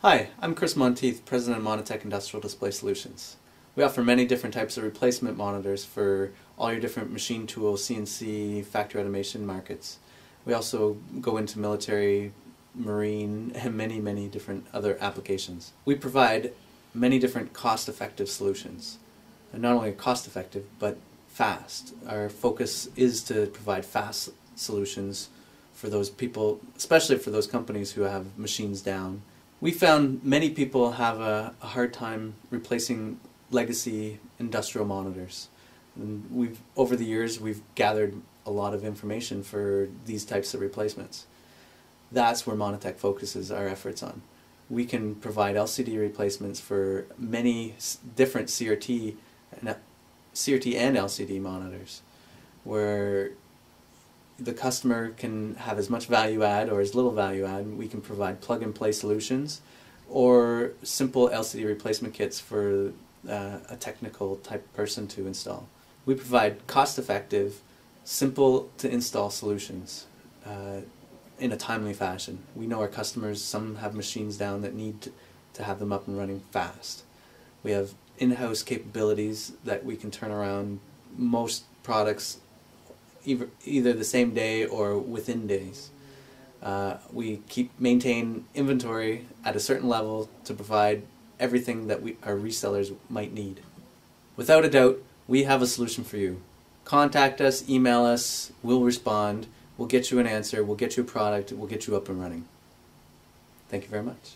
Hi, I'm Chris Monteith, President of MONITECH Industrial Display Solutions. We offer many different types of replacement monitors for all your different machine tool, CNC, factory automation markets. We also go into military, marine, and many different other applications. We provide many different cost-effective solutions. And not only cost-effective, but fast. Our focus is to provide fast solutions for those people, especially for those companies who have machines down. We found many people have a hard time replacing legacy industrial monitors. And over the years, we've gathered a lot of information for these types of replacements. That's where MONITECH focuses our efforts on. We can provide LCD replacements for many different CRT and LCD monitors, where the customer can have as much value add or as little value add. We can provide plug-and-play solutions or simple LCD replacement kits for a technical type person to install. We provide cost-effective, simple to install solutions in a timely fashion. We know our customers, some have machines down that need to have them up and running fast. We have in-house capabilities that we can turn around most products either the same day or within days. We maintain inventory at a certain level to provide everything that our resellers might need. Without a doubt, we have a solution for you. Contact us, email us, we'll respond, we'll get you an answer, we'll get you a product, we'll get you up and running. Thank you very much.